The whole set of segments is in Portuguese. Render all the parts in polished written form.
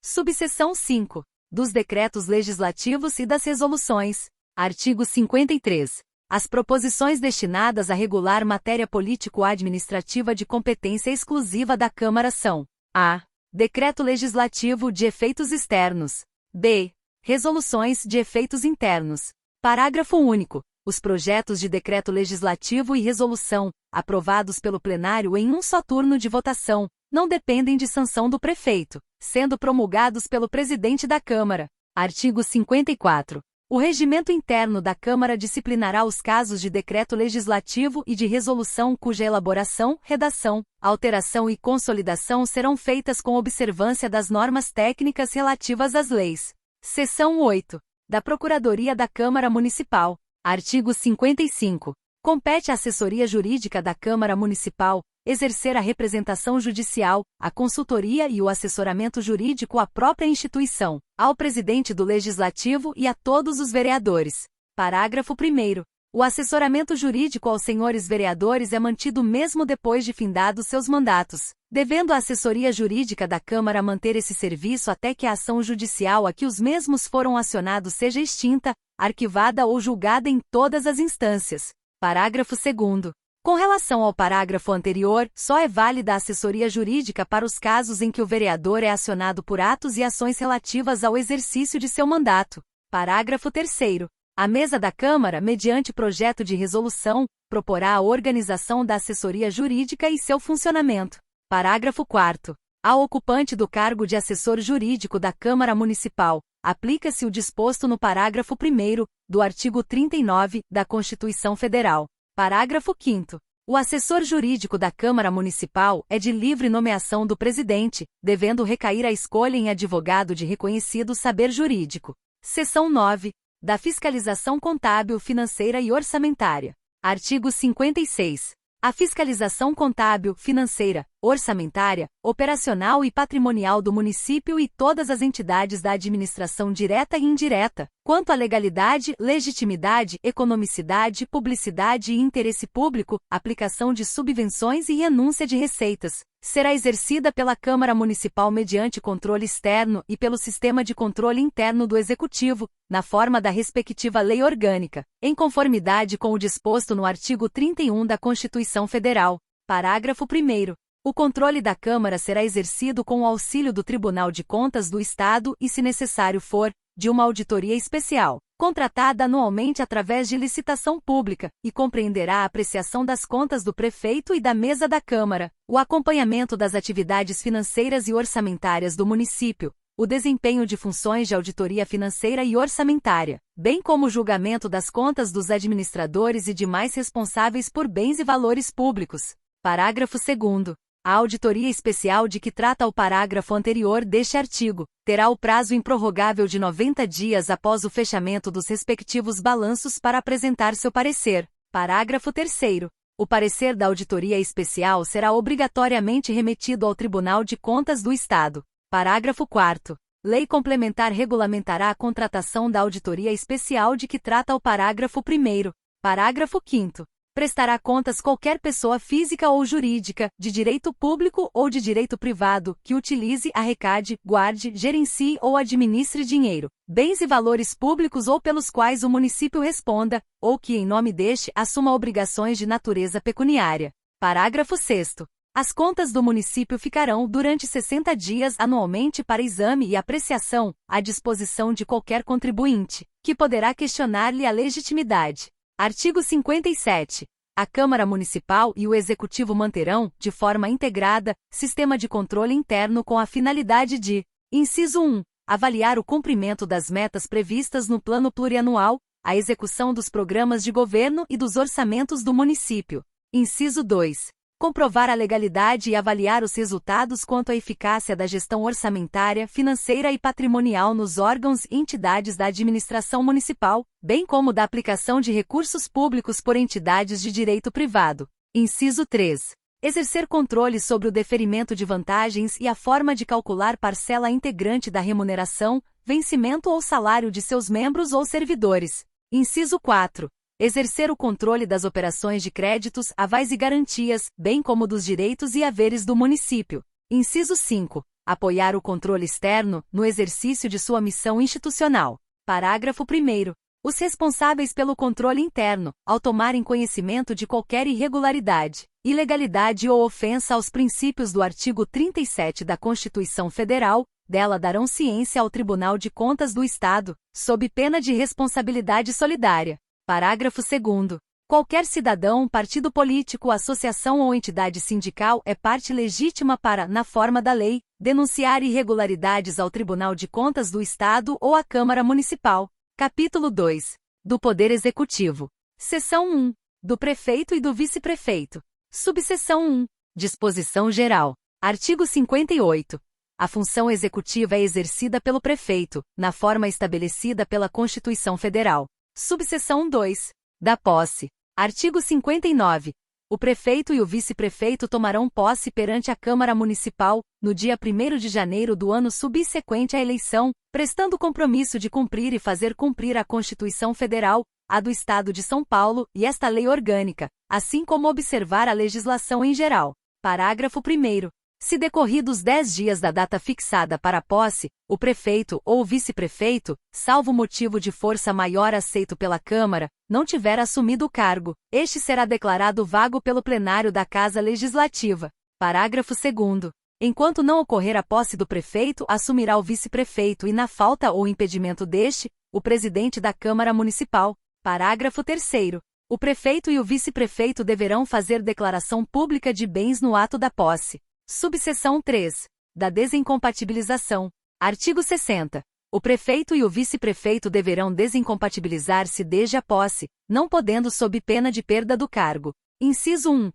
Subseção 5. Dos decretos legislativos e das resoluções. Artigo 53. As proposições destinadas a regular matéria político-administrativa de competência exclusiva da Câmara são: a. Decreto legislativo de efeitos externos. b. Resoluções de efeitos internos. Parágrafo único. Os projetos de decreto legislativo e resolução, aprovados pelo plenário em um só turno de votação, não dependem de sanção do prefeito, sendo promulgados pelo presidente da Câmara. Artigo 54. O regimento interno da Câmara disciplinará os casos de decreto legislativo e de resolução cuja elaboração, redação, alteração e consolidação serão feitas com observância das normas técnicas relativas às leis. Seção 8. Da Procuradoria da Câmara Municipal. Artigo 55. Compete à assessoria jurídica da Câmara Municipal exercer a representação judicial, a consultoria e o assessoramento jurídico à própria instituição, ao presidente do Legislativo e a todos os vereadores. Parágrafo 1º. O assessoramento jurídico aos senhores vereadores é mantido mesmo depois de findados seus mandatos, devendo a assessoria jurídica da Câmara manter esse serviço até que a ação judicial a que os mesmos foram acionados seja extinta, arquivada ou julgada em todas as instâncias. Parágrafo 2º. Com relação ao parágrafo anterior, só é válida a assessoria jurídica para os casos em que o vereador é acionado por atos e ações relativas ao exercício de seu mandato. Parágrafo 3º. A mesa da Câmara, mediante projeto de resolução, proporá a organização da assessoria jurídica e seu funcionamento. Parágrafo 4º. Ao ocupante do cargo de assessor jurídico da Câmara Municipal, aplica-se o disposto no parágrafo 1º do artigo 39 da Constituição Federal. Parágrafo 5º. O assessor jurídico da Câmara Municipal é de livre nomeação do presidente, devendo recair a escolha em advogado de reconhecido saber jurídico. Seção 9. Da Fiscalização Contábil, Financeira e Orçamentária. Artigo 56. A fiscalização contábil, financeira, orçamentária, operacional e patrimonial do município e todas as entidades da administração direta e indireta, quanto à legalidade, legitimidade, economicidade, publicidade e interesse público, aplicação de subvenções e renúncia de receitas, será exercida pela Câmara Municipal mediante controle externo e pelo Sistema de Controle Interno do Executivo, na forma da respectiva lei orgânica, em conformidade com o disposto no artigo 31 da Constituição Federal. Parágrafo 1º. O controle da Câmara será exercido com o auxílio do Tribunal de Contas do Estado e, se necessário for, de uma auditoria especial, contratada anualmente através de licitação pública, e compreenderá a apreciação das contas do prefeito e da mesa da Câmara, o acompanhamento das atividades financeiras e orçamentárias do município, o desempenho de funções de auditoria financeira e orçamentária, bem como o julgamento das contas dos administradores e demais responsáveis por bens e valores públicos. Parágrafo 2º. A auditoria especial de que trata o parágrafo anterior deste artigo terá o prazo improrrogável de 90 dias após o fechamento dos respectivos balanços para apresentar seu parecer. Parágrafo 3º. O parecer da auditoria especial será obrigatoriamente remetido ao Tribunal de Contas do Estado. Parágrafo 4º. Lei complementar regulamentará a contratação da auditoria especial de que trata o parágrafo 1º. Parágrafo 5º. Prestará contas qualquer pessoa física ou jurídica, de direito público ou de direito privado, que utilize, arrecade, guarde, gerencie ou administre dinheiro, bens e valores públicos ou pelos quais o município responda, ou que em nome deste assuma obrigações de natureza pecuniária. Parágrafo 6º. As contas do município ficarão, durante 60 dias anualmente para exame e apreciação, à disposição de qualquer contribuinte, que poderá questionar-lhe a legitimidade. Artigo 57. A Câmara Municipal e o Executivo manterão, de forma integrada, sistema de controle interno com a finalidade de: inciso 1. Avaliar o cumprimento das metas previstas no Plano Plurianual, a execução dos programas de governo e dos orçamentos do município. Inciso 2. Comprovar a legalidade e avaliar os resultados quanto à eficácia da gestão orçamentária, financeira e patrimonial nos órgãos e entidades da administração municipal, bem como da aplicação de recursos públicos por entidades de direito privado. Inciso 3. Exercer controle sobre o deferimento de vantagens e a forma de calcular parcela integrante da remuneração, vencimento ou salário de seus membros ou servidores. Inciso 4. Exercer o controle das operações de créditos, avais e garantias, bem como dos direitos e haveres do município. Inciso 5. Apoiar o controle externo no exercício de sua missão institucional. Parágrafo 1º. Os responsáveis pelo controle interno, ao tomarem conhecimento de qualquer irregularidade, ilegalidade ou ofensa aos princípios do artigo 37 da Constituição Federal, dela darão ciência ao Tribunal de Contas do Estado, sob pena de responsabilidade solidária. Parágrafo 2º. Qualquer cidadão, partido político, associação ou entidade sindical é parte legítima para, na forma da lei, denunciar irregularidades ao Tribunal de Contas do Estado ou à Câmara Municipal. Capítulo 2. Do Poder Executivo. Seção 1. Do Prefeito e do Vice-Prefeito. Subseção 1. Disposição Geral. Artigo 58. A função executiva é exercida pelo Prefeito, na forma estabelecida pela Constituição Federal. Subseção 2. Da posse. Artigo 59. O Prefeito e o Vice-Prefeito tomarão posse perante a Câmara Municipal, no dia 1º de janeiro do ano subsequente à eleição, prestando compromisso de cumprir e fazer cumprir a Constituição Federal, a do Estado de São Paulo e esta lei orgânica, assim como observar a legislação em geral. Parágrafo 1º. Se decorridos 10 dias da data fixada para a posse, o prefeito ou o vice-prefeito, salvo motivo de força maior aceito pela Câmara, não tiver assumido o cargo, este será declarado vago pelo plenário da Casa Legislativa. Parágrafo 2º. Enquanto não ocorrer a posse do prefeito, assumirá o vice-prefeito e, na falta ou impedimento deste, o presidente da Câmara Municipal. Parágrafo 3º. O prefeito e o vice-prefeito deverão fazer declaração pública de bens no ato da posse. Subseção 3. Da desincompatibilização. Artigo 60. O prefeito e o vice-prefeito deverão desincompatibilizar-se desde a posse, não podendo sob pena de perda do cargo. Inciso 1.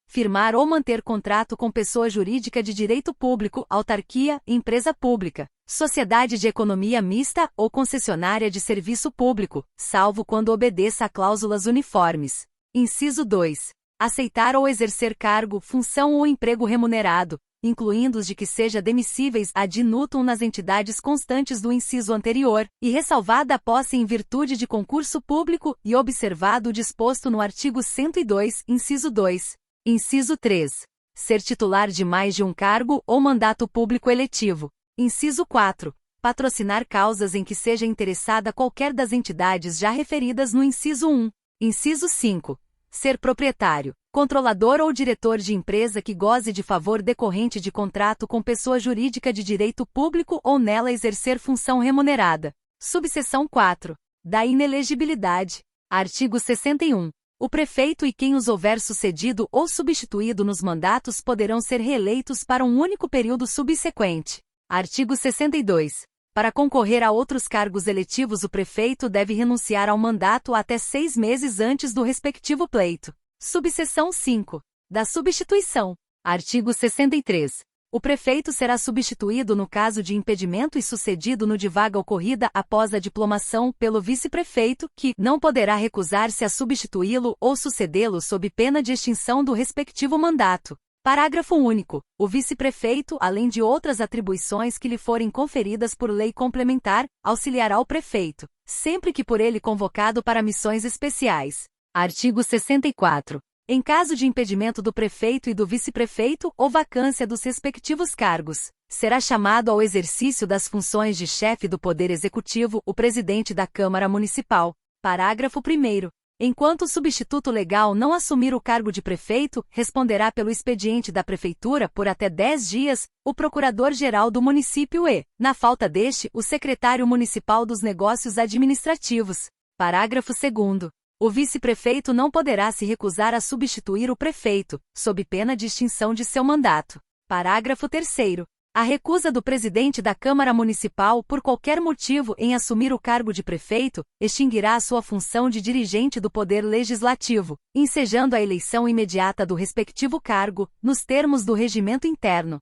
Firmar ou manter contrato com pessoa jurídica de direito público, autarquia, empresa pública, sociedade de economia mista ou concessionária de serviço público, salvo quando obedeça a cláusulas uniformes. Inciso 2. Aceitar ou exercer cargo, função ou emprego remunerado, incluindo os de que seja demissíveis ad nutum nas entidades constantes do inciso anterior, e ressalvada a posse em virtude de concurso público e observado o disposto no artigo 102, inciso 2. Inciso 3. Ser titular de mais de um cargo ou mandato público eletivo. Inciso 4. Patrocinar causas em que seja interessada qualquer das entidades já referidas no inciso 1. Inciso 5. Ser proprietário, controlador ou diretor de empresa que goze de favor decorrente de contrato com pessoa jurídica de direito público ou nela exercer função remunerada. Subseção 4. Da inelegibilidade. Artigo 61. O prefeito e quem os houver sucedido ou substituído nos mandatos poderão ser reeleitos para um único período subsequente. Artigo 62. Para concorrer a outros cargos eletivos, o prefeito deve renunciar ao mandato até 6 meses antes do respectivo pleito. Subseção 5. Da substituição. Artigo 63. O prefeito será substituído no caso de impedimento e sucedido no de vaga ocorrida após a diplomação pelo vice-prefeito, que não poderá recusar-se a substituí-lo ou sucedê-lo sob pena de extinção do respectivo mandato. Parágrafo único. O vice-prefeito, além de outras atribuições que lhe forem conferidas por lei complementar, auxiliará o prefeito, sempre que por ele convocado para missões especiais. Artigo 64. Em caso de impedimento do prefeito e do vice-prefeito ou vacância dos respectivos cargos, será chamado ao exercício das funções de chefe do Poder Executivo o presidente da Câmara Municipal. Parágrafo 1º. Enquanto o substituto legal não assumir o cargo de prefeito, responderá pelo expediente da prefeitura por até 10 dias, o procurador-geral do município e, na falta deste, o secretário municipal dos negócios administrativos. Parágrafo 2º. O vice-prefeito não poderá se recusar a substituir o prefeito, sob pena de extinção de seu mandato. Parágrafo 3º. A recusa do presidente da Câmara Municipal por qualquer motivo em assumir o cargo de prefeito, extinguirá a sua função de dirigente do Poder Legislativo, ensejando a eleição imediata do respectivo cargo, nos termos do regimento interno.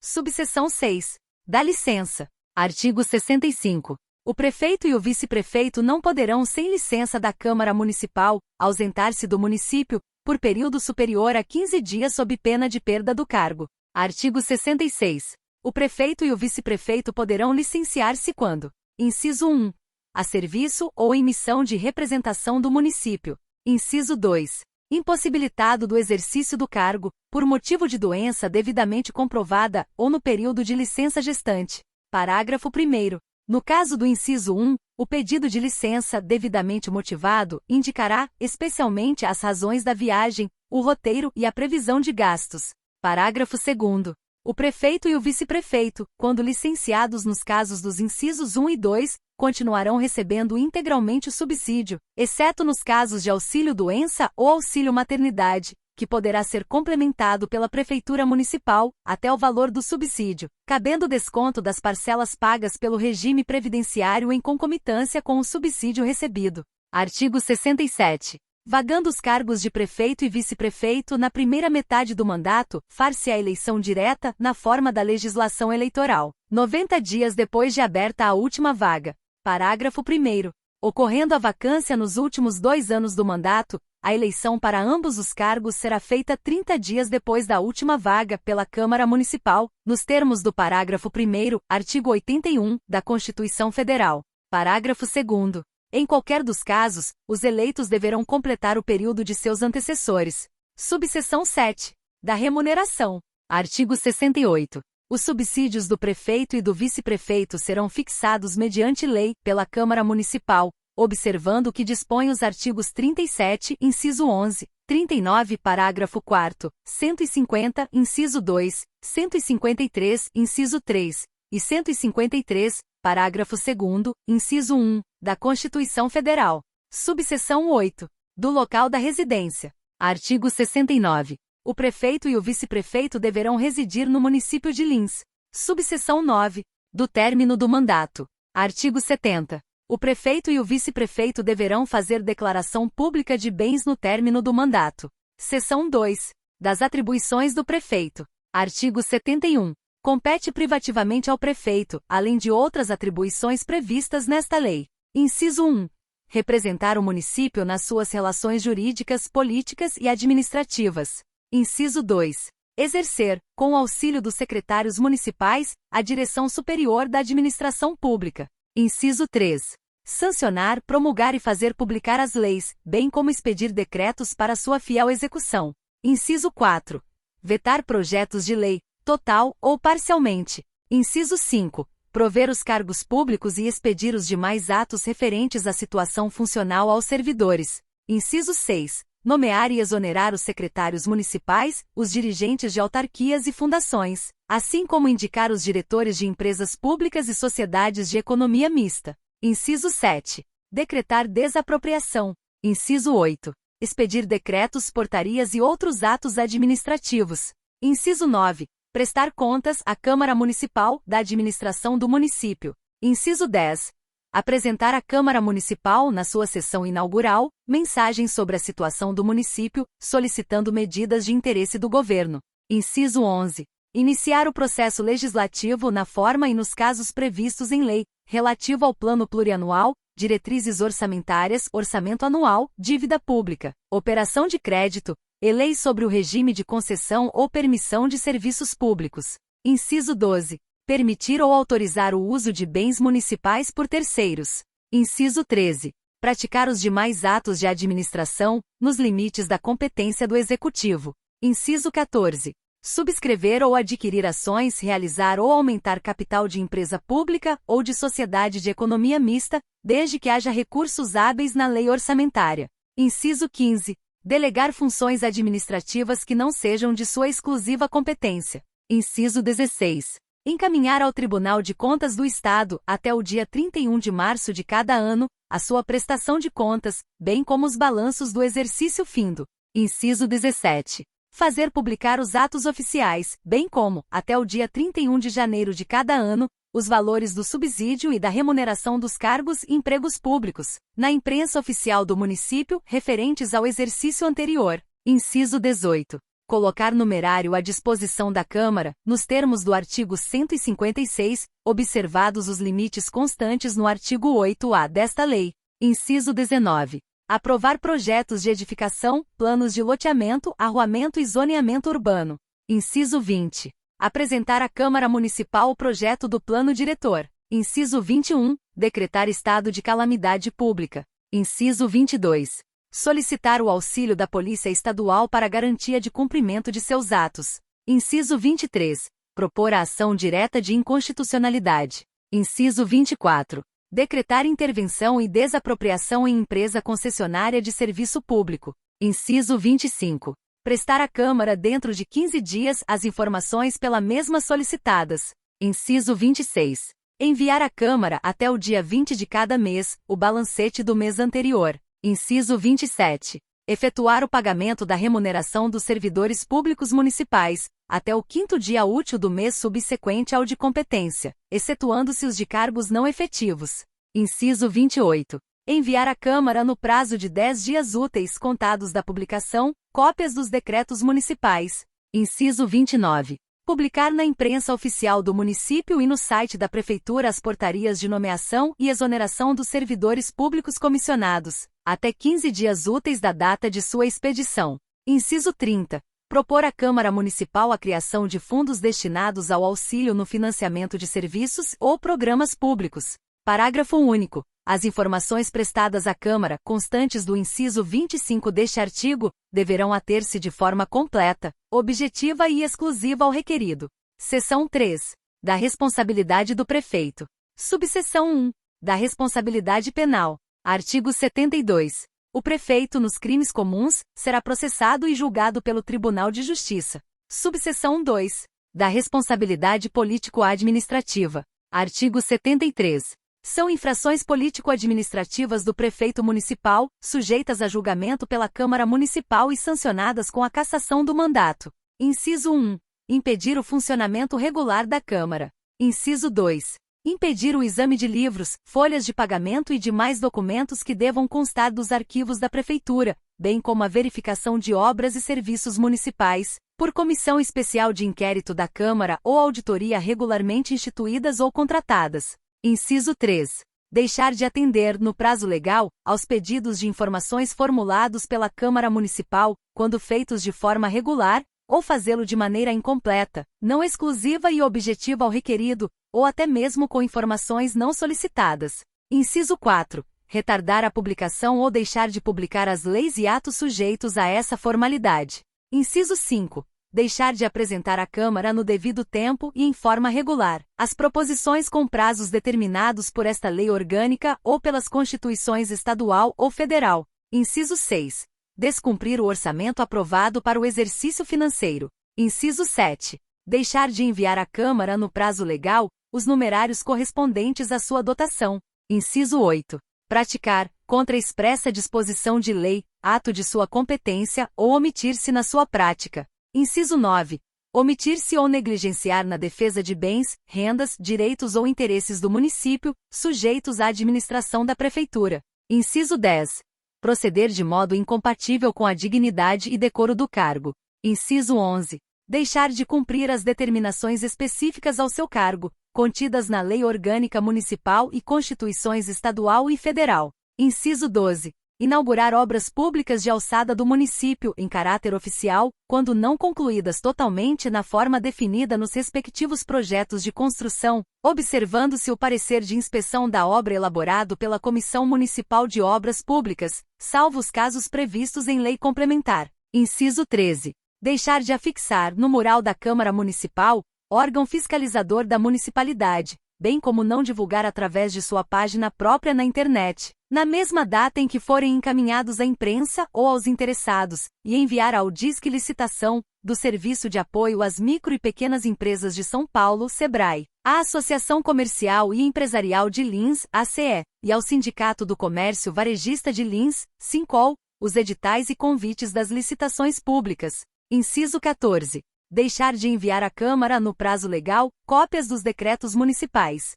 Subseção 6. Da licença. Artigo 65. O prefeito e o vice-prefeito não poderão, sem licença da Câmara Municipal, ausentar-se do município, por período superior a 15 dias sob pena de perda do cargo. Artigo 66. O prefeito e o vice-prefeito poderão licenciar-se quando: inciso 1. A serviço ou em missão de representação do município. Inciso 2. impossibilitado do exercício do cargo, por motivo de doença devidamente comprovada ou no período de licença gestante. Parágrafo 1º. No caso do inciso 1, o pedido de licença devidamente motivado indicará, especialmente, as razões da viagem, o roteiro e a previsão de gastos. Parágrafo 2º. O prefeito e o vice-prefeito, quando licenciados nos casos dos incisos 1 e 2, continuarão recebendo integralmente o subsídio, exceto nos casos de auxílio-doença ou auxílio-maternidade, que poderá ser complementado pela Prefeitura Municipal, até o valor do subsídio, cabendo desconto das parcelas pagas pelo regime previdenciário em concomitância com o subsídio recebido. Artigo 67. Vagando os cargos de prefeito e vice-prefeito na primeira metade do mandato, far-se a eleição direta, na forma da legislação eleitoral, 90 dias depois de aberta a última vaga. Parágrafo 1º. Ocorrendo a vacância nos últimos 2 anos do mandato, a eleição para ambos os cargos será feita 30 dias depois da última vaga pela Câmara Municipal, nos termos do parágrafo 1º, artigo 81, da Constituição Federal. Parágrafo 2º. Em qualquer dos casos, os eleitos deverão completar o período de seus antecessores. Subseção 7. Da remuneração. Artigo 68. Os subsídios do prefeito e do vice-prefeito serão fixados mediante lei, pela Câmara Municipal, observando o que dispõem os artigos 37, inciso 11, 39, parágrafo 4º, 150, inciso 2, 153, inciso 3, e 153, parágrafo 2º, inciso 1, da Constituição Federal. Subseção 8. Do local da residência. Artigo 69. O prefeito e o vice-prefeito deverão residir no município de Lins. Subseção 9. Do término do mandato. Artigo 70. O prefeito e o vice-prefeito deverão fazer declaração pública de bens no término do mandato. Seção 2. Das atribuições do prefeito. Artigo 71. Compete privativamente ao prefeito, além de outras atribuições previstas nesta lei. Inciso 1. Representar o município nas suas relações jurídicas, políticas e administrativas. Inciso 2. Exercer, com o auxílio dos secretários municipais, a direção superior da administração pública. Inciso 3. Sancionar, promulgar e fazer publicar as leis, bem como expedir decretos para sua fiel execução. Inciso 4. Vetar projetos de lei, total ou parcialmente. Inciso 5. Prover os cargos públicos e expedir os demais atos referentes à situação funcional aos servidores. Inciso 6. Nomear e exonerar os secretários municipais, os dirigentes de autarquias e fundações, assim como indicar os diretores de empresas públicas e sociedades de economia mista. Inciso 7. Decretar desapropriação. Inciso 8. Expedir decretos, portarias e outros atos administrativos. Inciso 9. Prestar contas à Câmara Municipal da administração do município. Inciso 10. Apresentar à Câmara Municipal, na sua sessão inaugural, mensagem sobre a situação do município, solicitando medidas de interesse do governo. Inciso 11. Iniciar o processo legislativo na forma e nos casos previstos em lei, relativo ao Plano Plurianual, diretrizes orçamentárias, orçamento anual, dívida pública, operação de crédito, e lei sobre o regime de concessão ou permissão de serviços públicos. Inciso 12. Permitir ou autorizar o uso de bens municipais por terceiros. Inciso 13. Praticar os demais atos de administração, nos limites da competência do Executivo. Inciso 14. Subscrever ou adquirir ações, realizar ou aumentar capital de empresa pública ou de sociedade de economia mista, desde que haja recursos hábeis na lei orçamentária. Inciso 15. Delegar funções administrativas que não sejam de sua exclusiva competência. Inciso 16. Encaminhar ao Tribunal de Contas do Estado, até o dia 31 de março de cada ano, a sua prestação de contas, bem como os balanços do exercício findo. Inciso 17. Fazer publicar os atos oficiais, bem como, até o dia 31 de janeiro de cada ano, os valores do subsídio e da remuneração dos cargos e empregos públicos, na imprensa oficial do município, referentes ao exercício anterior. Inciso 18. Colocar numerário à disposição da Câmara, nos termos do artigo 156, observados os limites constantes no artigo 8-A desta lei. Inciso 19. Aprovar projetos de edificação, planos de loteamento, arruamento e zoneamento urbano. Inciso 20. Apresentar à Câmara Municipal o projeto do plano diretor. Inciso 21. Decretar estado de calamidade pública. Inciso 22. Solicitar o auxílio da Polícia Estadual para garantia de cumprimento de seus atos. Inciso 23. Propor a ação direta de inconstitucionalidade. Inciso 24. Decretar intervenção e desapropriação em empresa concessionária de serviço público. Inciso 25. Prestar à Câmara dentro de 15 dias as informações pela mesma solicitadas. Inciso 26. Enviar à Câmara até o dia 20 de cada mês o balancete do mês anterior. Inciso 27. Efetuar o pagamento da remuneração dos servidores públicos municipais, até o 5º dia útil do mês subsequente ao de competência, excetuando-se os de cargos não efetivos. Inciso 28. Enviar à Câmara no prazo de 10 dias úteis contados da publicação, cópias dos decretos municipais. Inciso 29. Publicar na imprensa oficial do município e no site da Prefeitura as portarias de nomeação e exoneração dos servidores públicos comissionados, até 15 dias úteis da data de sua expedição. Inciso 30. Propor à Câmara Municipal a criação de fundos destinados ao auxílio no financiamento de serviços ou programas públicos. Parágrafo único. As informações prestadas à Câmara, constantes do inciso 25 deste artigo, deverão ater-se de forma completa, objetiva e exclusiva ao requerido. Seção 3. Da responsabilidade do prefeito. Subseção 1. Da responsabilidade penal. Artigo 72. O prefeito, nos crimes comuns, será processado e julgado pelo Tribunal de Justiça. Subseção 2. Da responsabilidade político-administrativa. Artigo 73. São infrações político-administrativas do prefeito municipal, sujeitas a julgamento pela Câmara Municipal e sancionadas com a cassação do mandato. Inciso 1. Impedir o funcionamento regular da Câmara. Inciso 2. Impedir o exame de livros, folhas de pagamento e demais documentos que devam constar dos arquivos da Prefeitura, bem como a verificação de obras e serviços municipais, por comissão especial de inquérito da Câmara ou auditoria regularmente instituídas ou contratadas. Inciso 3. Deixar de atender, no prazo legal, aos pedidos de informações formulados pela Câmara Municipal, quando feitos de forma regular, ou fazê-lo de maneira incompleta, não exclusiva e objetiva ao requerido, ou até mesmo com informações não solicitadas. Inciso 4. Retardar a publicação ou deixar de publicar as leis e atos sujeitos a essa formalidade. Inciso 5. Deixar de apresentar à Câmara no devido tempo e em forma regular as proposições com prazos determinados por esta lei orgânica ou pelas constituições estadual ou federal. Inciso 6. Descumprir o orçamento aprovado para o exercício financeiro. Inciso 7. Deixar de enviar à Câmara no prazo legal os numerários correspondentes à sua dotação. Inciso 8. Praticar, contra expressa disposição de lei, ato de sua competência ou omitir-se na sua prática. Inciso 9. Omitir-se ou negligenciar na defesa de bens, rendas, direitos ou interesses do município, sujeitos à administração da Prefeitura. Inciso 10. Proceder de modo incompatível com a dignidade e decoro do cargo. Inciso 11. Deixar de cumprir as determinações específicas ao seu cargo, contidas na Lei Orgânica Municipal e Constituições Estadual e Federal. Inciso 12. Inaugurar obras públicas de alçada do município em caráter oficial, quando não concluídas totalmente na forma definida nos respectivos projetos de construção, observando-se o parecer de inspeção da obra elaborado pela Comissão Municipal de Obras Públicas, salvo os casos previstos em lei complementar. Inciso 13. Deixar de afixar no mural da Câmara Municipal, órgão fiscalizador da municipalidade, bem como não divulgar através de sua página própria na internet, na mesma data em que forem encaminhados à imprensa ou aos interessados, e enviar ao Disque Licitação, do Serviço de Apoio às Micro e Pequenas Empresas de São Paulo, SEBRAE, à Associação Comercial e Empresarial de Lins, ACE, e ao Sindicato do Comércio Varejista de Lins, SINCOL, os editais e convites das licitações públicas. Inciso 14. Deixar de enviar à Câmara, no prazo legal, cópias dos decretos municipais.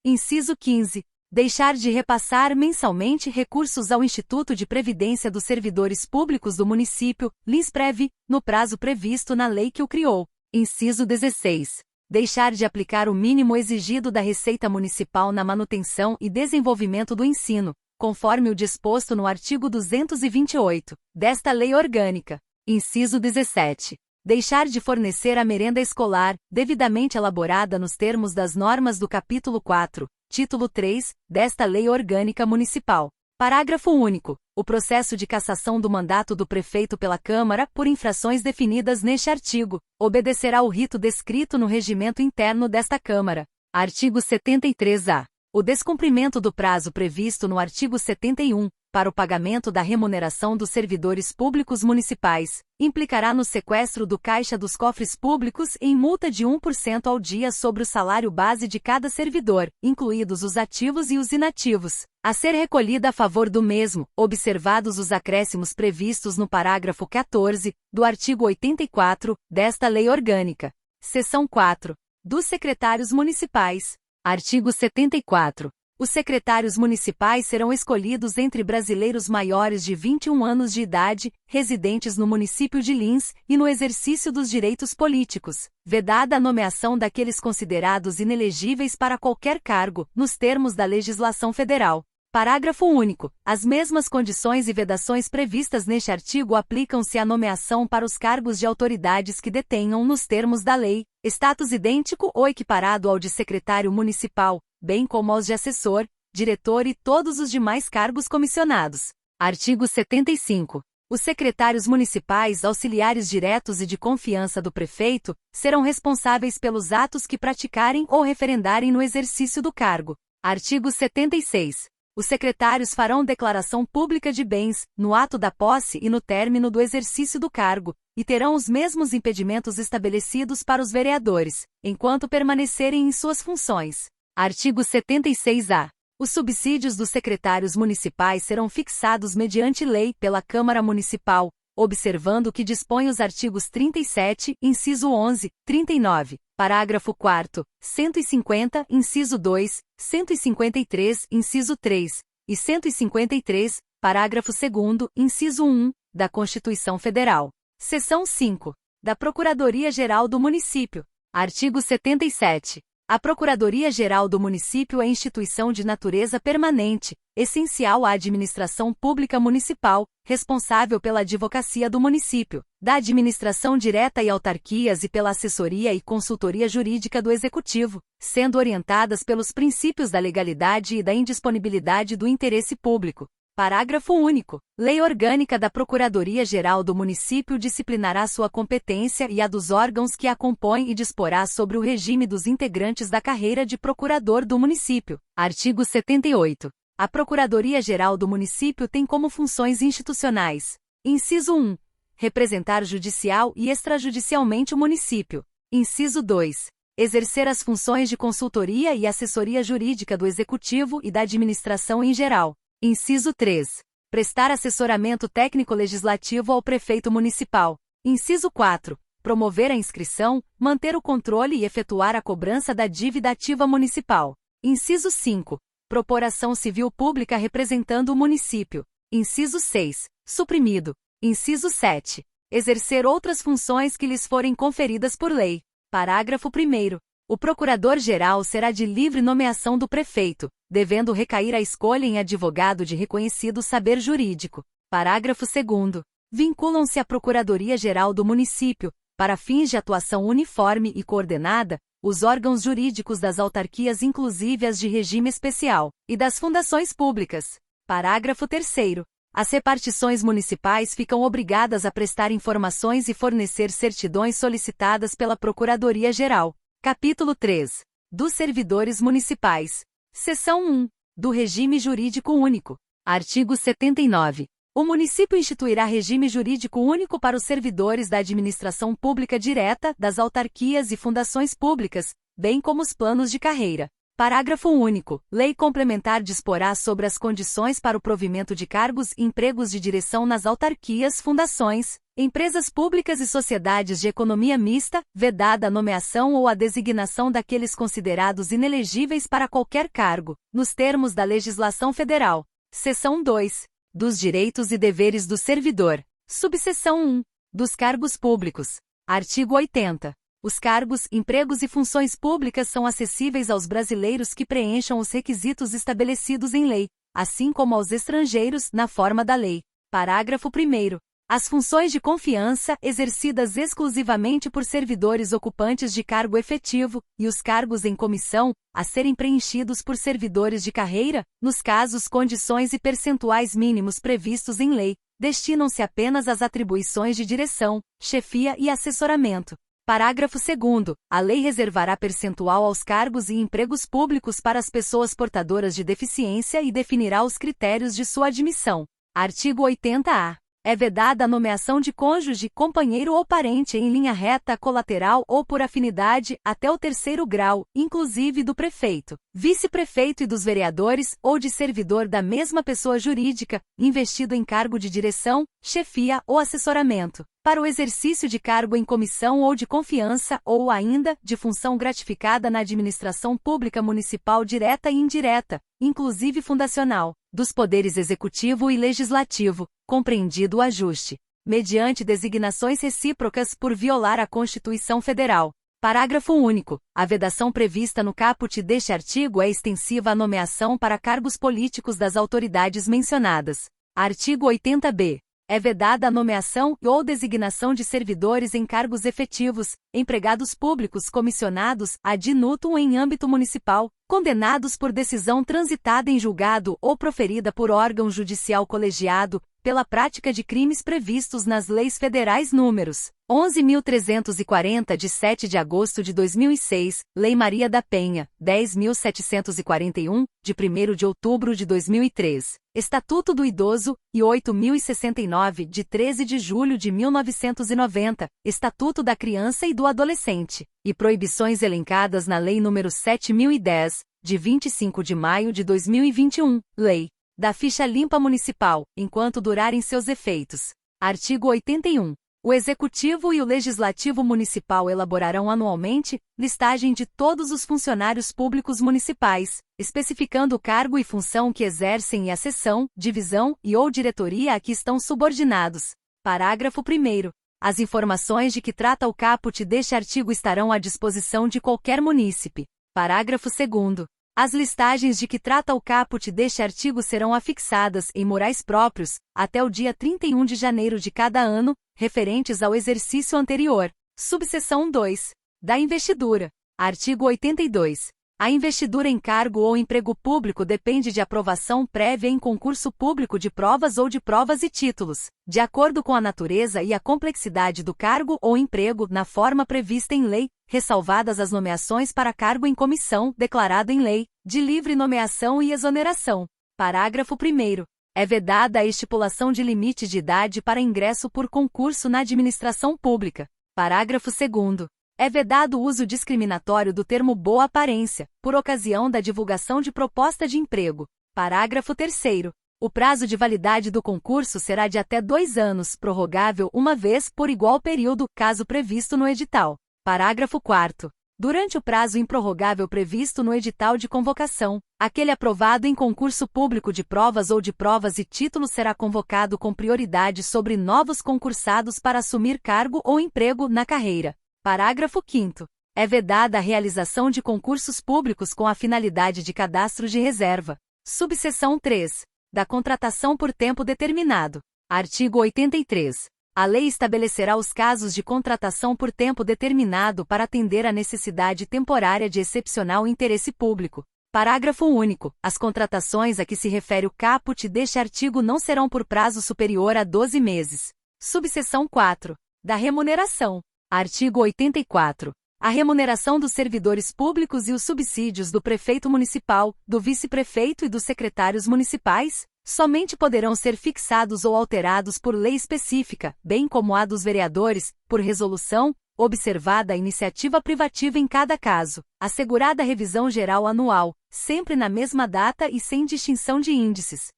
Inciso 15. Deixar de repassar mensalmente recursos ao Instituto de Previdência dos Servidores Públicos do município, LINSPREV, no prazo previsto na lei que o criou. Inciso 16. Deixar de aplicar o mínimo exigido da Receita Municipal na manutenção e desenvolvimento do ensino, conforme o disposto no artigo 228 desta lei orgânica. Inciso 17. Deixar de fornecer a merenda escolar, devidamente elaborada nos termos das normas do capítulo 4, título 3, desta lei orgânica municipal. Parágrafo único. O processo de cassação do mandato do prefeito pela Câmara, por infrações definidas neste artigo, obedecerá ao rito descrito no regimento interno desta Câmara. Artigo 73-A. O descumprimento do prazo previsto no artigo 71, para o pagamento da remuneração dos servidores públicos municipais, implicará no sequestro do caixa dos cofres públicos em multa de 1% ao dia sobre o salário base de cada servidor, incluídos os ativos e os inativos, a ser recolhida a favor do mesmo, observados os acréscimos previstos no parágrafo 14, do artigo 84, desta Lei Orgânica. Seção 4. Dos secretários municipais. Artigo 74. Os secretários municipais serão escolhidos entre brasileiros maiores de 21 anos de idade, residentes no município de Lins, e no exercício dos direitos políticos, vedada a nomeação daqueles considerados inelegíveis para qualquer cargo, nos termos da legislação federal. Parágrafo único. As mesmas condições e vedações previstas neste artigo aplicam-se à nomeação para os cargos de autoridades que detenham, nos termos da lei, status idêntico ou equiparado ao de secretário municipal, bem como aos de assessor, diretor e todos os demais cargos comissionados. Artigo 75. Os secretários municipais, auxiliares diretos e de confiança do prefeito, serão responsáveis pelos atos que praticarem ou referendarem no exercício do cargo. Artigo 76. Os secretários farão declaração pública de bens, no ato da posse e no término do exercício do cargo, e terão os mesmos impedimentos estabelecidos para os vereadores, enquanto permanecerem em suas funções. Artigo 76-A. Os subsídios dos secretários municipais serão fixados mediante lei pela Câmara Municipal, observando o que dispõe os artigos 37, inciso 11, 39, parágrafo 4º, 150, inciso 2, 153, inciso 3, e 153, parágrafo 2º, inciso 1, da Constituição Federal. Seção 5. Da Procuradoria-Geral do Município. Artigo 77. A Procuradoria-Geral do Município é instituição de natureza permanente, essencial à administração pública municipal, responsável pela advocacia do município, da administração direta e autarquias e pela assessoria e consultoria jurídica do Executivo, sendo orientadas pelos princípios da legalidade e da indisponibilidade do interesse público. Parágrafo único. Lei Orgânica da Procuradoria-Geral do Município disciplinará sua competência e a dos órgãos que a compõem e disporá sobre o regime dos integrantes da carreira de procurador do município. Artigo 78. A Procuradoria-Geral do Município tem como funções institucionais: inciso 1. Representar judicial e extrajudicialmente o município. Inciso 2. Exercer as funções de consultoria e assessoria jurídica do Executivo e da administração em geral. Inciso 3. Prestar assessoramento técnico-legislativo ao prefeito municipal. Inciso 4. Promover a inscrição, manter o controle e efetuar a cobrança da dívida ativa municipal. Inciso 5. Propor ação civil pública representando o município. Inciso 6. Suprimido. Inciso 7. Exercer outras funções que lhes forem conferidas por lei. Parágrafo 1º. O procurador-geral será de livre nomeação do prefeito, devendo recair a escolha em advogado de reconhecido saber jurídico. Parágrafo 2º. Vinculam-se à Procuradoria-Geral do Município, para fins de atuação uniforme e coordenada, os órgãos jurídicos das autarquias inclusive as de regime especial, e das fundações públicas. Parágrafo 3º. As repartições municipais ficam obrigadas a prestar informações e fornecer certidões solicitadas pela Procuradoria-Geral. Capítulo 3. Dos servidores municipais. Seção 1. Do regime jurídico único. Artigo 79. O município instituirá regime jurídico único para os servidores da administração pública direta, das autarquias e fundações públicas, bem como os planos de carreira. Parágrafo único. Lei complementar disporá sobre as condições para o provimento de cargos e empregos de direção nas autarquias, fundações, empresas públicas e sociedades de economia mista, vedada a nomeação ou a designação daqueles considerados inelegíveis para qualquer cargo, nos termos da legislação federal. Seção 2. Dos direitos e deveres do servidor. Subseção 1. Dos cargos públicos. Artigo 80. Os cargos, empregos e funções públicas são acessíveis aos brasileiros que preencham os requisitos estabelecidos em lei, assim como aos estrangeiros, na forma da lei. Parágrafo 1º. As funções de confiança, exercidas exclusivamente por servidores ocupantes de cargo efetivo, e os cargos em comissão, a serem preenchidos por servidores de carreira, nos casos, condições e percentuais mínimos previstos em lei, destinam-se apenas às atribuições de direção, chefia e assessoramento. Parágrafo 2º. A lei reservará percentual aos cargos e empregos públicos para as pessoas portadoras de deficiência e definirá os critérios de sua admissão. Artigo 80-A. É vedada a nomeação de cônjuge, companheiro ou parente em linha reta, colateral ou por afinidade, até o 3º grau, inclusive do prefeito, vice-prefeito e dos vereadores, ou de servidor da mesma pessoa jurídica, investido em cargo de direção, chefia ou assessoramento, para o exercício de cargo em comissão ou de confiança, ou ainda, de função gratificada na administração pública municipal direta e indireta, inclusive fundacional, dos poderes executivo e legislativo, compreendido o ajuste, mediante designações recíprocas por violar a Constituição Federal. Parágrafo único. A vedação prevista no caput deste artigo é extensiva à nomeação para cargos políticos das autoridades mencionadas. Artigo 80-B. É vedada a nomeação ou designação de servidores em cargos efetivos, empregados públicos comissionados ad nutum em âmbito municipal, condenados por decisão transitada em julgado ou proferida por órgão judicial colegiado, pela prática de crimes previstos nas leis federais números 11.340 de 7 de agosto de 2006, Lei Maria da Penha, 10.741, de 1º de outubro de 2003, Estatuto do Idoso, e 8.069, de 13 de julho de 1990, Estatuto da Criança e do Adolescente, e proibições elencadas na Lei nº 7.010, de 25 de maio de 2021, Lei da Ficha Limpa Municipal, enquanto durarem seus efeitos. Artigo 81. O Executivo e o Legislativo Municipal elaborarão anualmente listagem de todos os funcionários públicos municipais, especificando o cargo e função que exercem e a seção, divisão e ou diretoria a que estão subordinados. Parágrafo 1º. As informações de que trata o caput deste artigo estarão à disposição de qualquer munícipe. Parágrafo 2º. As listagens de que trata o caput deste artigo serão afixadas em murais próprios, até o dia 31 de janeiro de cada ano, referentes ao exercício anterior. Subseção 2. Da investidura. Artigo 82. A investidura em cargo ou emprego público depende de aprovação prévia em concurso público de provas ou de provas e títulos, de acordo com a natureza e a complexidade do cargo ou emprego na forma prevista em lei, ressalvadas as nomeações para cargo em comissão, declarado em lei, de livre nomeação e exoneração. Parágrafo 1º. É vedada a estipulação de limite de idade para ingresso por concurso na administração pública. Parágrafo 2º. É vedado o uso discriminatório do termo boa aparência, por ocasião da divulgação de proposta de emprego. Parágrafo 3º. O prazo de validade do concurso será de até 2 anos, prorrogável uma vez por igual período, caso previsto no edital. Parágrafo 4º. Durante o prazo improrrogável previsto no edital de convocação, aquele aprovado em concurso público de provas ou de provas e títulos será convocado com prioridade sobre novos concursados para assumir cargo ou emprego na carreira. Parágrafo 5º. É vedada a realização de concursos públicos com a finalidade de cadastro de reserva. Subseção 3. Da contratação por tempo determinado. Artigo 83. A lei estabelecerá os casos de contratação por tempo determinado para atender à necessidade temporária de excepcional interesse público. Parágrafo único. As contratações a que se refere o caput deste artigo não serão por prazo superior a 12 meses. Subseção 4. Da remuneração. Artigo 84. A remuneração dos servidores públicos e os subsídios do prefeito municipal, do vice-prefeito e dos secretários municipais somente poderão ser fixados ou alterados por lei específica, bem como a dos vereadores, por resolução, observada a iniciativa privativa em cada caso, assegurada a revisão geral anual, sempre na mesma data e sem distinção de índices.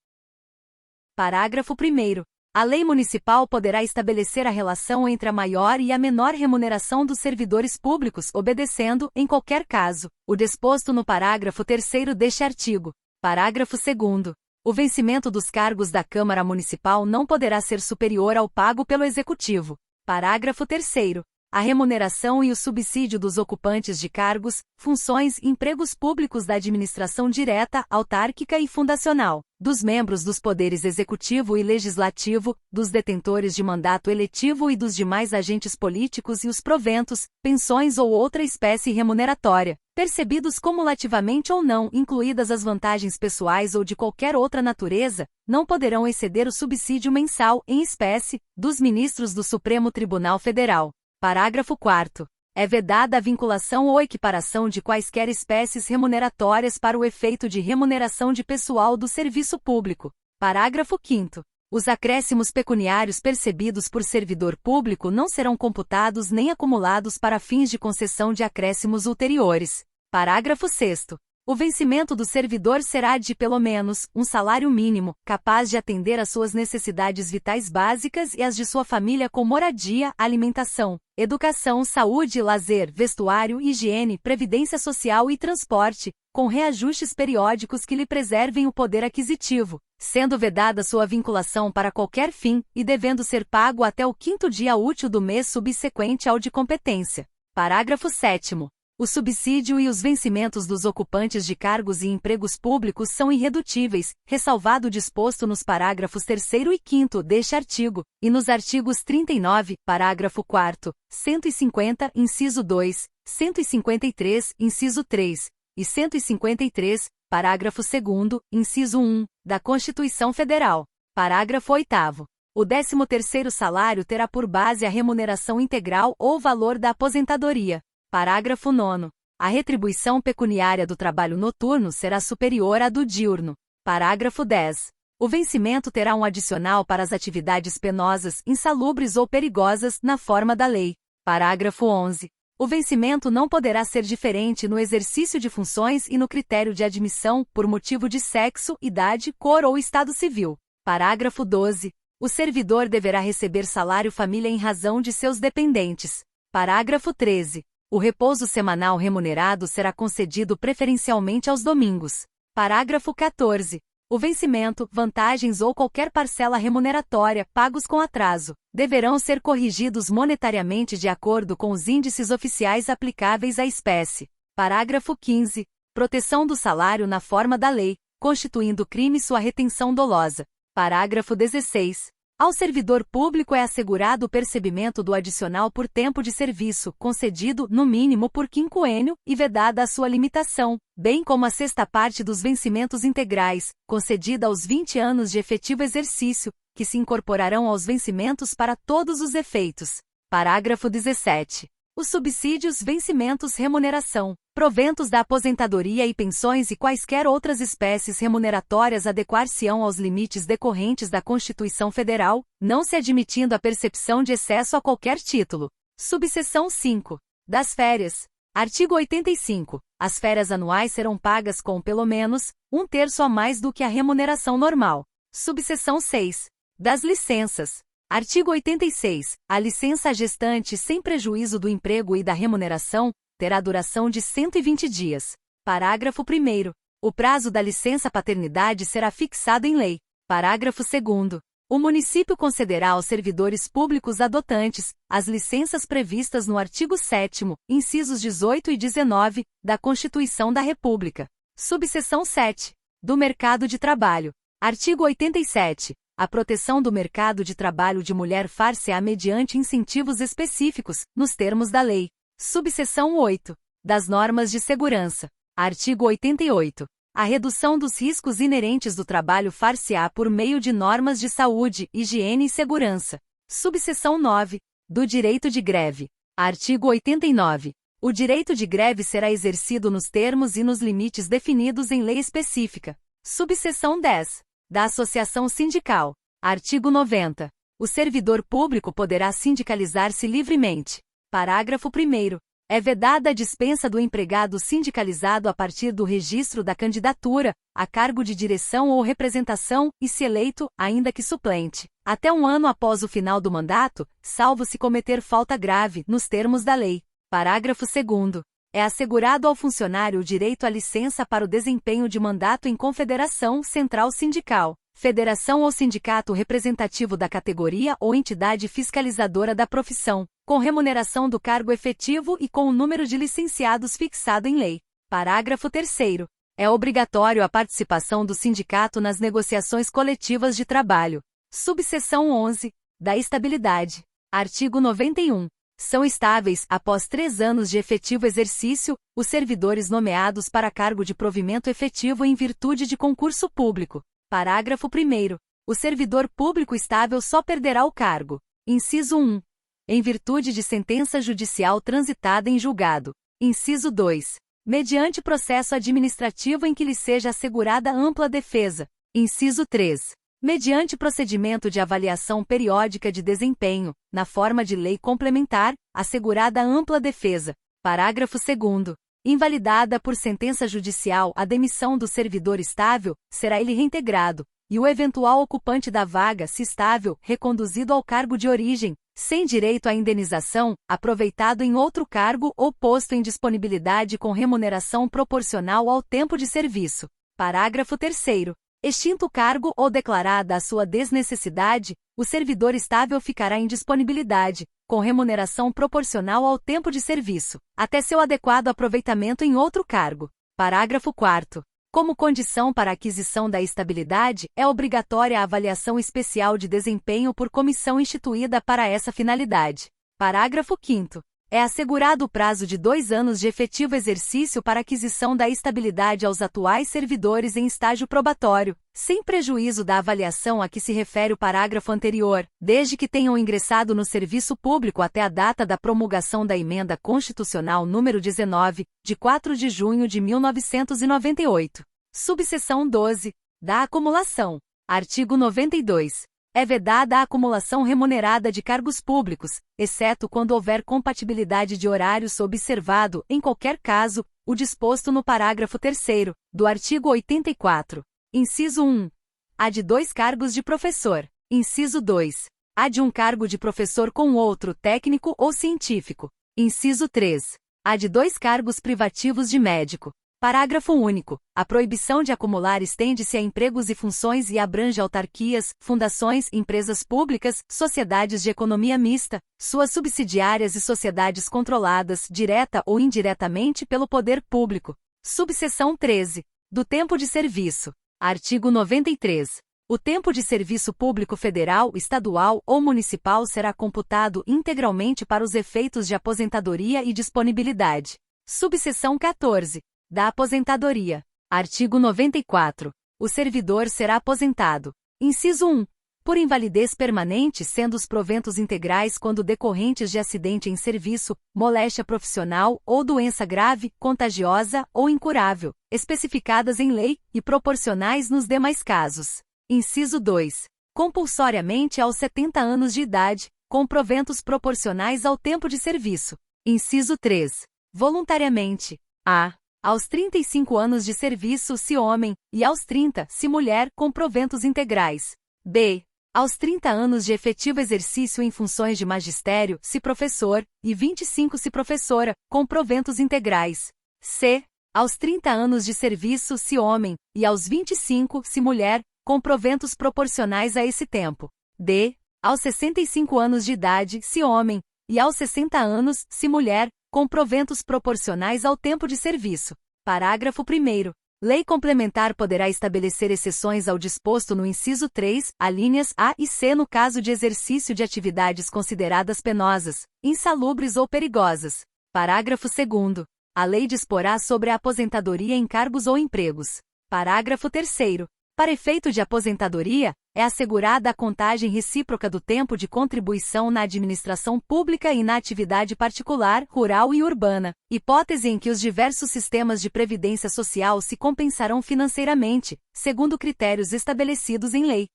Parágrafo 1º. A lei municipal poderá estabelecer a relação entre a maior e a menor remuneração dos servidores públicos, obedecendo, em qualquer caso, o disposto no parágrafo 3º deste artigo. Parágrafo 2º. O vencimento dos cargos da Câmara Municipal não poderá ser superior ao pago pelo Executivo. Parágrafo 3º. A remuneração e o subsídio dos ocupantes de cargos, funções e empregos públicos da administração direta, autárquica e fundacional, dos membros dos poderes executivo e legislativo, dos detentores de mandato eletivo e dos demais agentes políticos e os proventos, pensões ou outra espécie remuneratória, percebidos cumulativamente ou não, incluídas as vantagens pessoais ou de qualquer outra natureza, não poderão exceder o subsídio mensal, em espécie, dos ministros do Supremo Tribunal Federal. Parágrafo 4º. É vedada a vinculação ou equiparação de quaisquer espécies remuneratórias para o efeito de remuneração de pessoal do serviço público. Parágrafo 5º. Os acréscimos pecuniários percebidos por servidor público não serão computados nem acumulados para fins de concessão de acréscimos ulteriores. Parágrafo 6º. O vencimento do servidor será de, pelo menos, um salário mínimo, capaz de atender às suas necessidades vitais básicas e às de sua família com moradia, alimentação, educação, saúde, lazer, vestuário, higiene, previdência social e transporte, com reajustes periódicos que lhe preservem o poder aquisitivo, sendo vedada sua vinculação para qualquer fim, e devendo ser pago até o 5º dia útil do mês subsequente ao de competência. Parágrafo 7º. O subsídio e os vencimentos dos ocupantes de cargos e empregos públicos são irredutíveis, ressalvado o disposto nos parágrafos 3º e 5º deste artigo, e nos artigos 39, parágrafo 4º, 150, inciso 2, 153, inciso 3, e 153, parágrafo 2º, inciso 1, da Constituição Federal. Parágrafo 8º. O 13º salário terá por base a remuneração integral ou valor da aposentadoria. Parágrafo 9º. A retribuição pecuniária do trabalho noturno será superior à do diurno. Parágrafo 10º. O vencimento terá um adicional para as atividades penosas, insalubres ou perigosas, na forma da lei. Parágrafo 11º. O vencimento não poderá ser diferente no exercício de funções e no critério de admissão, por motivo de sexo, idade, cor ou estado civil. Parágrafo 12º. O servidor deverá receber salário família em razão de seus dependentes. Parágrafo 13º. O repouso semanal remunerado será concedido preferencialmente aos domingos. Parágrafo 14º. O vencimento, vantagens ou qualquer parcela remuneratória, pagos com atraso, deverão ser corrigidos monetariamente de acordo com os índices oficiais aplicáveis à espécie. Parágrafo 15º. Proteção do salário na forma da lei, constituindo crime sua retenção dolosa. Parágrafo 16º. Ao servidor público é assegurado o percebimento do adicional por tempo de serviço, concedido, no mínimo por quinquênio, e vedada a sua limitação, bem como a sexta parte dos vencimentos integrais, concedida aos 20 anos de efetivo exercício, que se incorporarão aos vencimentos para todos os efeitos. Parágrafo 17. Os subsídios, vencimentos, remuneração, proventos da aposentadoria e pensões e quaisquer outras espécies remuneratórias adequar-se-ão aos limites decorrentes da Constituição Federal, não se admitindo a percepção de excesso a qualquer título. Subseção 5. Das férias. Artigo 85. As férias anuais serão pagas com, pelo menos, 1/3 a mais do que a remuneração normal. Subseção 6. Das licenças. Artigo 86. A licença gestante sem prejuízo do emprego e da remuneração terá duração de 120 dias. Parágrafo 1º. O prazo da licença paternidade será fixado em lei. Parágrafo 2º. O município concederá aos servidores públicos adotantes as licenças previstas no artigo 7º, incisos 18 e 19, da Constituição da República. Subseção 7. Do mercado de trabalho. Artigo 87. A proteção do mercado de trabalho de mulher far-se-á mediante incentivos específicos, nos termos da lei. Subseção 8. Das normas de segurança. Artigo 88. A redução dos riscos inerentes do trabalho far-se-á por meio de normas de saúde, higiene e segurança. Subseção 9. Do direito de greve. Artigo 89. O direito de greve será exercido nos termos e nos limites definidos em lei específica. Subseção 10. Da associação sindical. Artigo 90. O servidor público poderá sindicalizar-se livremente. Parágrafo 1º. É vedada a dispensa do empregado sindicalizado a partir do registro da candidatura, a cargo de direção ou representação, e se eleito, ainda que suplente, até 1 ano após o final do mandato, salvo se cometer falta grave, nos termos da lei. Parágrafo 2º. É assegurado ao funcionário o direito à licença para o desempenho de mandato em confederação central sindical, federação ou sindicato representativo da categoria ou entidade fiscalizadora da profissão, com remuneração do cargo efetivo e com o número de licenciados fixado em lei. Parágrafo 3º. É obrigatório a participação do sindicato nas negociações coletivas de trabalho. Subseção 11. Da estabilidade. Artigo 91. São estáveis, após 3 anos de efetivo exercício, os servidores nomeados para cargo de provimento efetivo em virtude de concurso público. Parágrafo 1º. O servidor público estável só perderá o cargo. Inciso 1. Em virtude de sentença judicial transitada em julgado. Inciso 2. Mediante processo administrativo em que lhe seja assegurada ampla defesa. Inciso 3. Mediante procedimento de avaliação periódica de desempenho, na forma de lei complementar, assegurada ampla defesa. Parágrafo 2º. Invalidada por sentença judicial a demissão do servidor estável, será ele reintegrado, e o eventual ocupante da vaga, se estável, reconduzido ao cargo de origem, sem direito à indenização, aproveitado em outro cargo ou posto em disponibilidade com remuneração proporcional ao tempo de serviço. Parágrafo 3º. Extinto o cargo ou declarada a sua desnecessidade, o servidor estável ficará em disponibilidade, com remuneração proporcional ao tempo de serviço, até seu adequado aproveitamento em outro cargo. Parágrafo 4º. Como condição para a aquisição da estabilidade, é obrigatória a avaliação especial de desempenho por comissão instituída para essa finalidade. Parágrafo 5º. É assegurado o prazo de 2 anos de efetivo exercício para aquisição da estabilidade aos atuais servidores em estágio probatório, sem prejuízo da avaliação a que se refere o parágrafo anterior, desde que tenham ingressado no serviço público até a data da promulgação da Emenda Constitucional nº 19, de 4 de junho de 1998. Subseção 12. Da acumulação. Artigo 92. É vedada a acumulação remunerada de cargos públicos, exceto quando houver compatibilidade de horários observado, em qualquer caso, o disposto no parágrafo 3º, do artigo 84. Inciso 1. A de 2 cargos de professor. Inciso 2. A de 1 cargo de professor com outro técnico ou científico. Inciso 3. A de 2 cargos privativos de médico. Parágrafo único. A proibição de acumular estende-se a empregos e funções e abrange autarquias, fundações, empresas públicas, sociedades de economia mista, suas subsidiárias e sociedades controladas, direta ou indiretamente pelo poder público. Subseção 13. Do tempo de serviço. Artigo 93. O tempo de serviço público federal, estadual ou municipal será computado integralmente para os efeitos de aposentadoria e disponibilidade. Subseção 14. Da aposentadoria. Artigo 94. O servidor será aposentado. Inciso 1. Por invalidez permanente, sendo os proventos integrais quando decorrentes de acidente em serviço, moléstia profissional ou doença grave, contagiosa ou incurável, especificadas em lei, e proporcionais nos demais casos. Inciso 2. Compulsoriamente aos 70 anos de idade, com proventos proporcionais ao tempo de serviço. Inciso 3. Voluntariamente. A. Aos 35 anos de serviço se homem, e aos 30 se mulher, com proventos integrais. B. Aos 30 anos de efetivo exercício em funções de magistério, se professor, e 25 se professora, com proventos integrais. C. Aos 30 anos de serviço se homem, e aos 25 se mulher, com proventos proporcionais a esse tempo. D. Aos 65 anos de idade se homem, e aos 60 anos se mulher, com proventos proporcionais ao tempo de serviço. Parágrafo 1º. Lei complementar poderá estabelecer exceções ao disposto no inciso 3, alíneas A e C no caso de exercício de atividades consideradas penosas, insalubres ou perigosas. Parágrafo 2º. A lei disporá sobre a aposentadoria em cargos ou empregos. Parágrafo 3º. Para efeito de aposentadoria, é assegurada a contagem recíproca do tempo de contribuição na administração pública e na atividade particular, rural e urbana, hipótese em que os diversos sistemas de previdência social se compensarão financeiramente, segundo critérios estabelecidos em lei.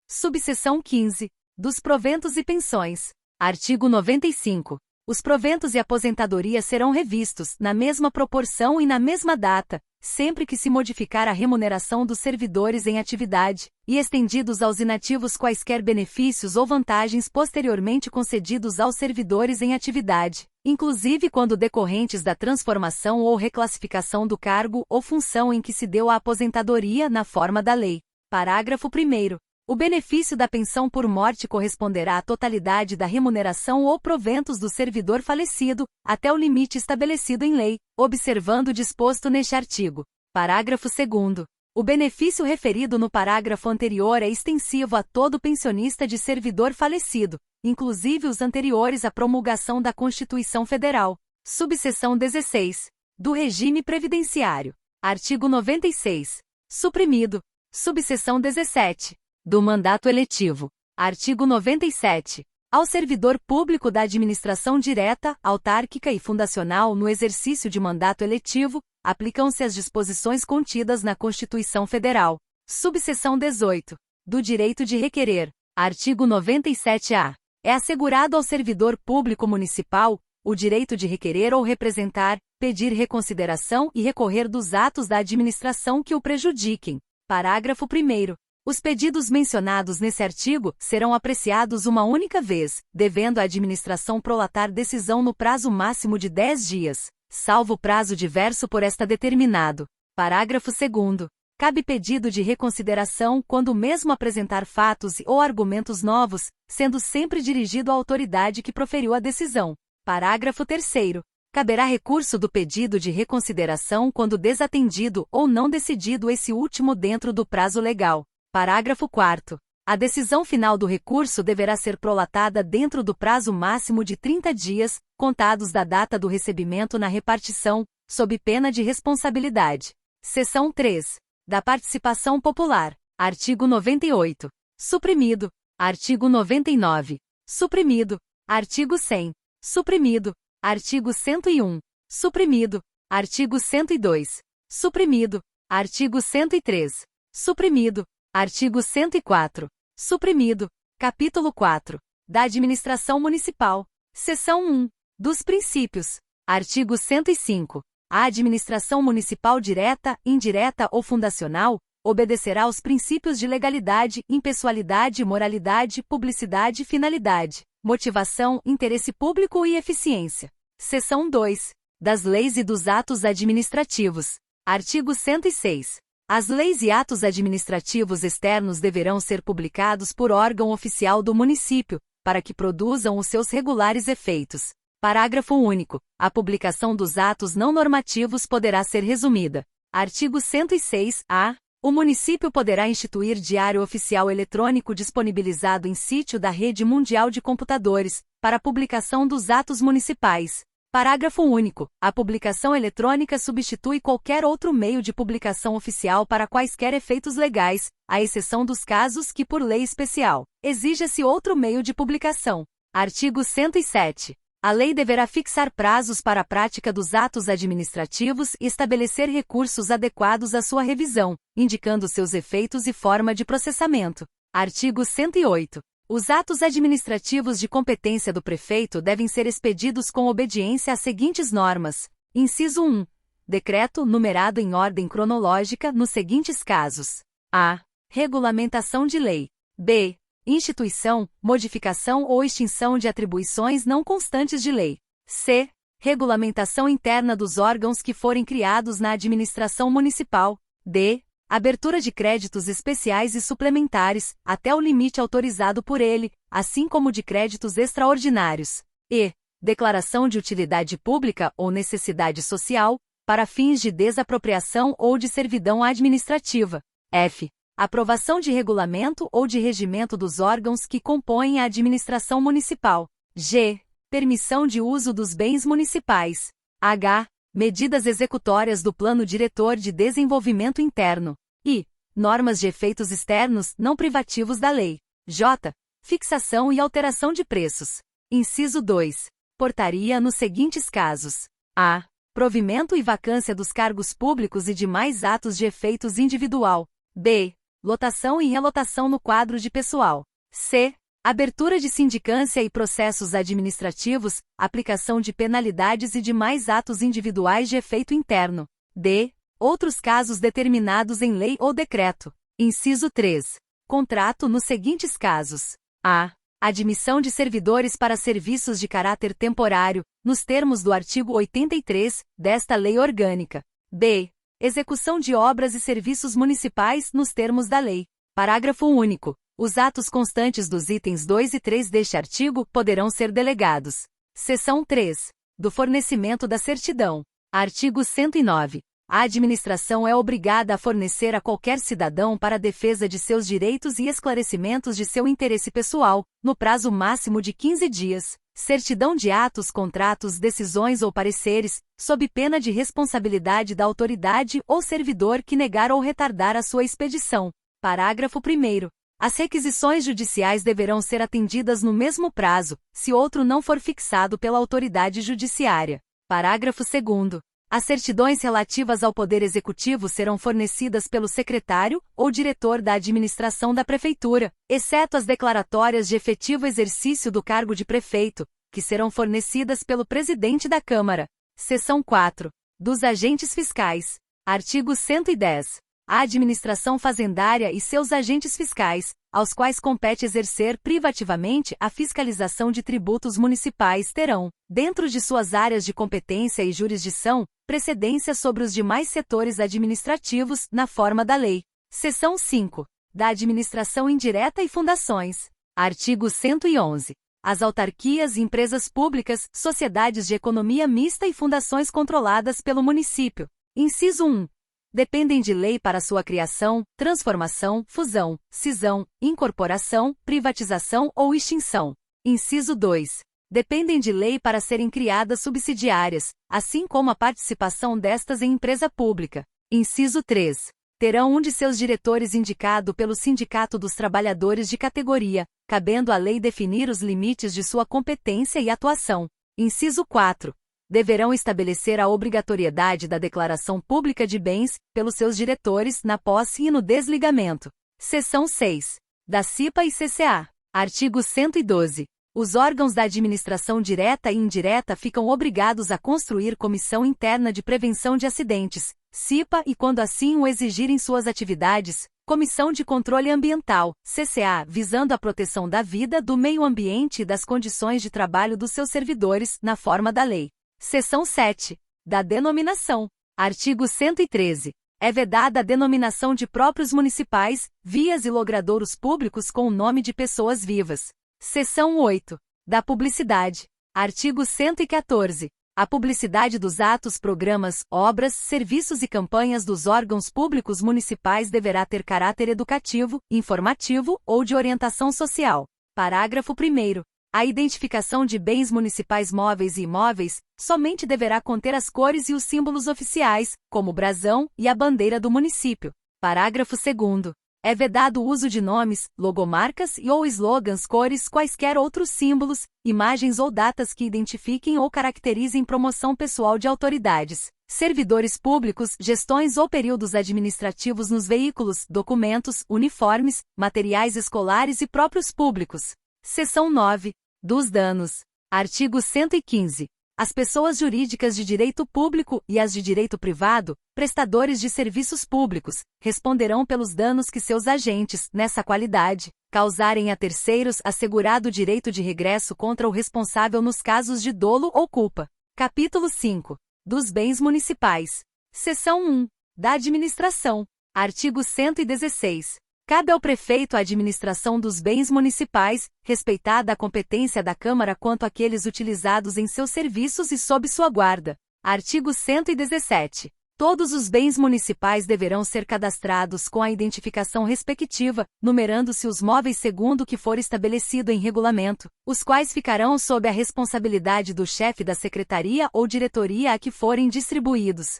Subseção 15. Dos proventos e pensões. Artigo 95. Os proventos e aposentadoria serão revistos, na mesma proporção e na mesma data, sempre que se modificar a remuneração dos servidores em atividade, e estendidos aos inativos quaisquer benefícios ou vantagens posteriormente concedidos aos servidores em atividade, inclusive quando decorrentes da transformação ou reclassificação do cargo ou função em que se deu a aposentadoria na forma da lei. Parágrafo 1º. O benefício da pensão por morte corresponderá à totalidade da remuneração ou proventos do servidor falecido, até o limite estabelecido em lei, observando o disposto neste artigo. Parágrafo 2º. O benefício referido no parágrafo anterior é extensivo a todo pensionista de servidor falecido, inclusive os anteriores à promulgação da Constituição Federal. Subseção 16. Do regime previdenciário. Artigo 96. Suprimido. Subseção 17. Do mandato eletivo. Artigo 97. Ao servidor público da administração direta, autárquica e fundacional no exercício de mandato eletivo, aplicam-se as disposições contidas na Constituição Federal. Subseção 18. Do direito de requerer. Artigo 97-A. É assegurado ao servidor público municipal o direito de requerer ou representar, pedir reconsideração e recorrer dos atos da administração que o prejudiquem. Parágrafo 1º. Os pedidos mencionados nesse artigo serão apreciados uma única vez, devendo a administração prolatar decisão no prazo máximo de 10 dias, salvo prazo diverso por esta determinado. Parágrafo 2º. Cabe pedido de reconsideração quando o mesmo apresentar fatos ou argumentos novos, sendo sempre dirigido à autoridade que proferiu a decisão. Parágrafo 3º. Caberá recurso do pedido de reconsideração quando desatendido ou não decidido esse último dentro do prazo legal. Parágrafo 4º. A decisão final do recurso deverá ser prolatada dentro do prazo máximo de 30 dias, contados da data do recebimento na repartição, sob pena de responsabilidade. Seção 3. Da participação popular. Artigo 98. Suprimido. Artigo 99. Suprimido. Artigo 100. Suprimido. Artigo 101. Suprimido. Artigo 102. Suprimido. Artigo 103. Suprimido. Artigo 104. Suprimido. Capítulo 4. Da Administração Municipal. Seção 1. Dos Princípios. Artigo 105. A administração municipal direta, indireta ou fundacional obedecerá aos princípios de legalidade, impessoalidade, moralidade, publicidade e finalidade, motivação, interesse público e eficiência. Seção 2. Das leis e dos atos administrativos. Artigo 106. As leis e atos administrativos externos deverão ser publicados por órgão oficial do município, para que produzam os seus regulares efeitos. Parágrafo único. A publicação dos atos não normativos poderá ser resumida. Artigo 106-A. O município poderá instituir diário oficial eletrônico disponibilizado em sítio da rede mundial de computadores, para publicação dos atos municipais. Parágrafo único. A publicação eletrônica substitui qualquer outro meio de publicação oficial para quaisquer efeitos legais, à exceção dos casos que, por lei especial, exija-se outro meio de publicação. Artigo 107. A lei deverá fixar prazos para a prática dos atos administrativos e estabelecer recursos adequados à sua revisão, indicando seus efeitos e forma de processamento. Artigo 108. Os atos administrativos de competência do prefeito devem ser expedidos com obediência às seguintes normas. Inciso 1. Decreto numerado em ordem cronológica nos seguintes casos: a. Regulamentação de lei. b. Instituição, modificação ou extinção de atribuições não constantes de lei. c. Regulamentação interna dos órgãos que forem criados na administração municipal. d. Abertura de créditos especiais e suplementares, até o limite autorizado por ele, assim como de créditos extraordinários. E. Declaração de utilidade pública ou necessidade social, para fins de desapropriação ou de servidão administrativa. F. Aprovação de regulamento ou de regimento dos órgãos que compõem a administração municipal. G. Permissão de uso dos bens municipais. H. Medidas executórias do Plano Diretor de Desenvolvimento Interno. I. Normas de efeitos externos não privativos da lei. J. Fixação e alteração de preços. Inciso 2. Portaria nos seguintes casos: a. Provimento e vacância dos cargos públicos e demais atos de efeitos individual. b. Lotação e relotação no quadro de pessoal. c. Abertura de sindicância e processos administrativos, aplicação de penalidades e demais atos individuais de efeito interno. d. Outros casos determinados em lei ou decreto. Inciso 3. Contrato nos seguintes casos: a. Admissão de servidores para serviços de caráter temporário, nos termos do artigo 83 desta lei orgânica. b. Execução de obras e serviços municipais nos termos da lei. Parágrafo único. Os atos constantes dos itens 2 e 3 deste artigo poderão ser delegados. Seção 3. Do fornecimento da certidão. Artigo 109. A administração é obrigada a fornecer a qualquer cidadão para a defesa de seus direitos e esclarecimentos de seu interesse pessoal, no prazo máximo de 15 dias, certidão de atos, contratos, decisões ou pareceres, sob pena de responsabilidade da autoridade ou servidor que negar ou retardar a sua expedição. Parágrafo 1º. As requisições judiciais deverão ser atendidas no mesmo prazo, se outro não for fixado pela autoridade judiciária. Parágrafo 2º. As certidões relativas ao Poder Executivo serão fornecidas pelo secretário ou diretor da administração da Prefeitura, exceto as declaratórias de efetivo exercício do cargo de prefeito, que serão fornecidas pelo presidente da Câmara. Seção 4. Dos agentes fiscais. Artigo 110. A administração fazendária e seus agentes fiscais, aos quais compete exercer privativamente a fiscalização de tributos municipais, terão, dentro de suas áreas de competência e jurisdição, precedência sobre os demais setores administrativos, na forma da lei. Seção 5. Da administração indireta e fundações. Artigo 111. As autarquias e empresas públicas, sociedades de economia mista e fundações controladas pelo município. Inciso 1. Dependem de lei para sua criação, transformação, fusão, cisão, incorporação, privatização ou extinção. Inciso 2. Dependem de lei para serem criadas subsidiárias, assim como a participação destas em empresa pública. Inciso 3. Terão um de seus diretores indicado pelo Sindicato dos Trabalhadores de categoria, cabendo à lei definir os limites de sua competência e atuação. Inciso 4. Deverão estabelecer a obrigatoriedade da declaração pública de bens, pelos seus diretores, na posse e no desligamento. Seção 6. Da CIPA e CCA. Artigo 112. Os órgãos da administração direta e indireta ficam obrigados a construir Comissão Interna de Prevenção de Acidentes, CIPA, e quando assim o exigirem suas atividades, Comissão de Controle Ambiental, CCA, visando a proteção da vida, do meio ambiente e das condições de trabalho dos seus servidores, na forma da lei. Seção 7. Da denominação. Artigo 113. É vedada a denominação de próprios municipais, vias e logradouros públicos com o nome de pessoas vivas. Seção 8. Da publicidade. Artigo 114. A publicidade dos atos, programas, obras, serviços e campanhas dos órgãos públicos municipais deverá ter caráter educativo, informativo ou de orientação social. Parágrafo 1º. A identificação de bens municipais móveis e imóveis somente deverá conter as cores e os símbolos oficiais, como o brasão e a bandeira do município. Parágrafo 2º. É vedado o uso de nomes, logomarcas e ou slogans, cores, quaisquer outros símbolos, imagens ou datas que identifiquem ou caracterizem promoção pessoal de autoridades, servidores públicos, gestões ou períodos administrativos nos veículos, documentos, uniformes, materiais escolares e próprios públicos. Seção 9. Dos danos. Artigo 115. As pessoas jurídicas de direito público e as de direito privado, prestadores de serviços públicos, responderão pelos danos que seus agentes, nessa qualidade, causarem a terceiros, assegurado o direito de regresso contra o responsável nos casos de dolo ou culpa. Capítulo 5. Dos bens municipais. Seção 1. Da administração. Artigo 116. Cabe ao prefeito a administração dos bens municipais, respeitada a competência da Câmara quanto àqueles utilizados em seus serviços e sob sua guarda. Artigo 117. Todos os bens municipais deverão ser cadastrados com a identificação respectiva, numerando-se os móveis segundo o que for estabelecido em regulamento, os quais ficarão sob a responsabilidade do chefe da secretaria ou diretoria a que forem distribuídos.